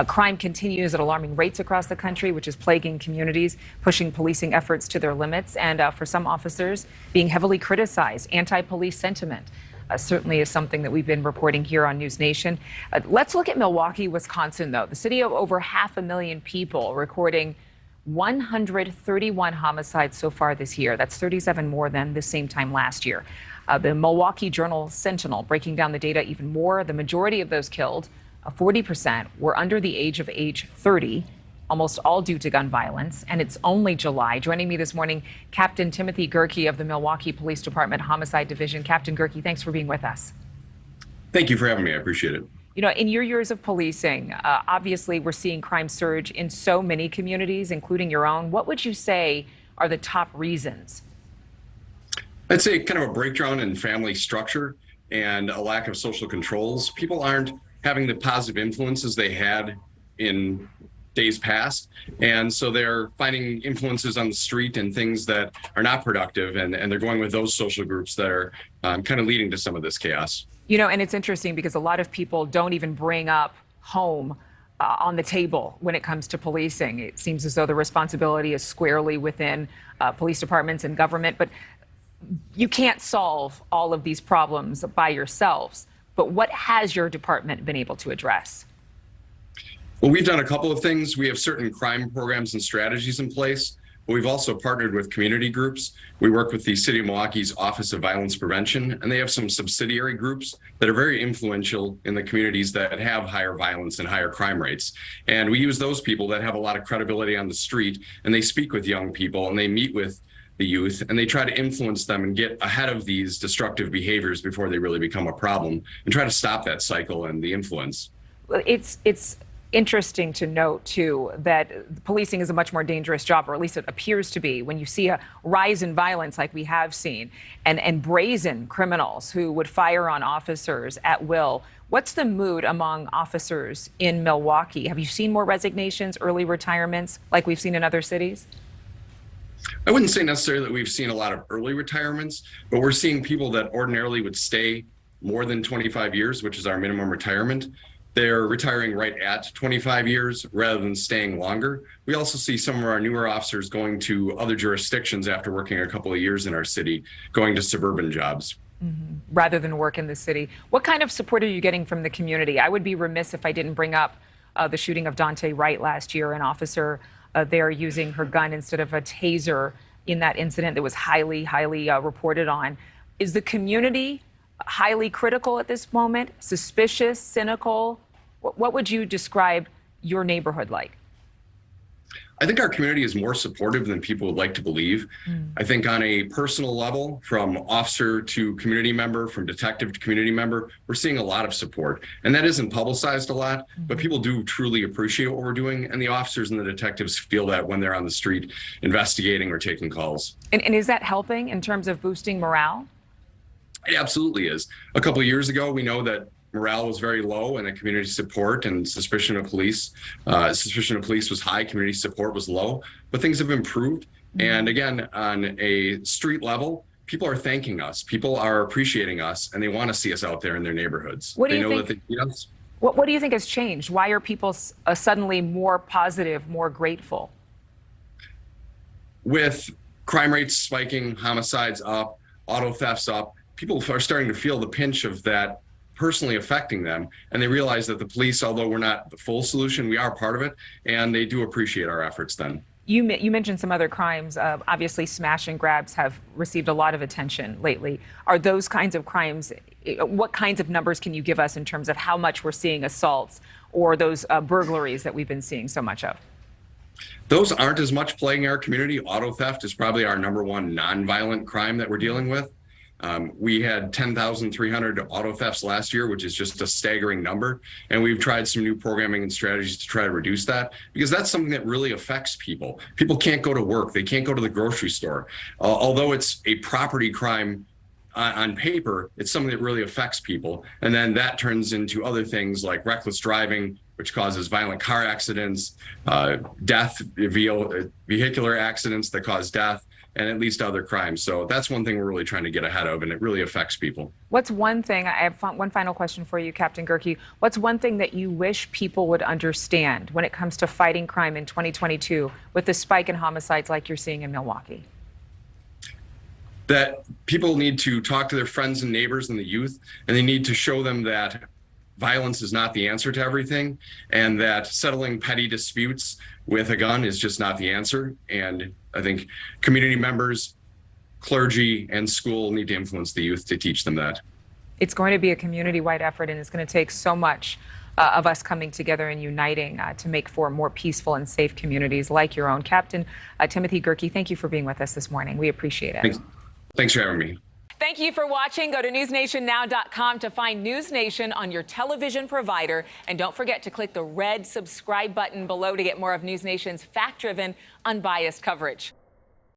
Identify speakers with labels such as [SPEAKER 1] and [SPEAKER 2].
[SPEAKER 1] Crime continues at alarming rates across the country, which is plaguing communities, pushing policing efforts to their limits, and for some officers being heavily criticized. Anti-police sentiment certainly is something that we've been reporting here on NewsNation. Let's look at Milwaukee, Wisconsin, though. The city of over 500,000 people recording 131 homicides so far this year. That's 37 more than the same time last year. The Milwaukee Journal-Sentinel breaking down the data even more. The majority of those killed, 40%, were under the age 30, almost all due to gun violence. And it's only July. Joining me this morning, Captain Timothy Gauerke of the Milwaukee Police Department Homicide Division. Captain Gauerke, thanks for being with us.
[SPEAKER 2] Thank you for having me. I appreciate it.
[SPEAKER 1] You know, in your years of policing, obviously we're seeing crime surge in so many communities, including your own. What would you say are the top reasons?
[SPEAKER 2] I'd say kind of a breakdown in family structure and a lack of social controls. People aren't having the positive influences they had in days past. And so they're finding influences on the street and things that are not productive. And they're going with those social groups that are kind of leading to some of this chaos.
[SPEAKER 1] You know, and it's interesting because a lot of people don't even bring up home on the table when it comes to policing. It seems as though the responsibility is squarely within police departments and government. But you can't solve all of these problems by yourselves. But what has your department been able to address?
[SPEAKER 2] Well, we've done a couple of things. We have certain crime programs and strategies in place. But we've also partnered with community groups. We work with the City of Milwaukee's Office of Violence Prevention, and they have some subsidiary groups that are very influential in the communities that have higher violence and higher crime rates. And we use those people that have a lot of credibility on the street, and they speak with young people, and they meet with the youth, and they try to influence them and get ahead of these destructive behaviors before they really become a problem, and try to stop that cycle and the influence.
[SPEAKER 1] It's interesting to note, too, that policing is a much more dangerous job, or at least it appears to be, when you see a rise in violence like we have seen, and brazen criminals who would fire on officers at will. What's the mood among officers in Milwaukee? Have you seen more resignations, early retirements, like we've seen in other cities?
[SPEAKER 2] I wouldn't say necessarily that we've seen a lot of early retirements, but we're seeing people that ordinarily would stay more than 25 years, which is our minimum retirement. They're retiring right at 25 years rather than staying longer. We also see some of our newer officers going to other jurisdictions after working a couple of years in our city, going to suburban jobs.
[SPEAKER 1] Rather than work in the city. What kind of support are you getting from the community? I would be remiss if I didn't bring up the shooting of Dante Wright last year, an officer there using her gun instead of a taser in that incident that was highly reported on. Is the community highly critical at this moment, suspicious, cynical? What would you describe your neighborhood like?
[SPEAKER 2] I think our community is more supportive than people would like to believe. I think on a personal level, from officer to community member, from detective to community member, we're seeing a lot of support. And that isn't publicized a lot, but people do truly appreciate what we're doing. And the officers and the detectives feel that when they're on the street investigating or taking calls. And
[SPEAKER 1] is that helping in terms of boosting morale?
[SPEAKER 2] It absolutely is. A couple of years ago, we know that morale was very low, and the community support and suspicion of police was high, community support was low, but things have improved. And again, on a street level, people are thanking us, people are appreciating us, and they want to see us out there in their neighborhoods.
[SPEAKER 1] What do you think has changed? Why are people suddenly more positive, more grateful?
[SPEAKER 2] With crime rates spiking, homicides up, auto thefts up, people are starting to feel the pinch of that personally affecting them, and they realize that the police, although we're not the full solution, we are part of it, and they do appreciate our efforts then.
[SPEAKER 1] You mentioned some other crimes. Obviously, smash and grabs have received a lot of attention lately. Are those kinds of crimes, what kinds of numbers can you give us in terms of how much we're seeing assaults or those burglaries that we've been seeing so much of?
[SPEAKER 2] Those aren't as much plaguing our community. Auto theft is probably our #1 nonviolent crime that we're dealing with. We had 10,300 auto thefts last year, which is just a staggering number. And we've tried some new programming and strategies to try to reduce that, because that's something that really affects people. People can't go to work. They can't go to the grocery store. Although it's a property crime on paper, it's something that really affects people. And then that turns into other things like reckless driving, which causes violent car accidents, death, vehicular accidents that cause death. and it leads to other crimes. So that's one thing we're really trying to get ahead of, and it really affects people.
[SPEAKER 1] What's one thing, I have one final question for you, Captain Gauerke. What's one thing that you wish people would understand when it comes to fighting crime in 2022 with the spike in homicides like you're seeing in Milwaukee?
[SPEAKER 2] That people need to talk to their friends and neighbors and the youth, and they need to show them that violence is not the answer to everything, and that settling petty disputes with a gun is just not the answer. And I think community members, clergy, and school need to influence the youth to teach them that.
[SPEAKER 1] It's going to be a community-wide effort, and it's going to take so much of us coming together and uniting to make for more peaceful and safe communities like your own. Captain Timothy Gauerke, thank you for being with us this morning. We appreciate it.
[SPEAKER 2] Thanks for having me.
[SPEAKER 3] Thank you for watching. Go to newsnationnow.com to find NewsNation on your television provider. And don't forget to click the red subscribe button below to get more of NewsNation's fact-driven, unbiased coverage.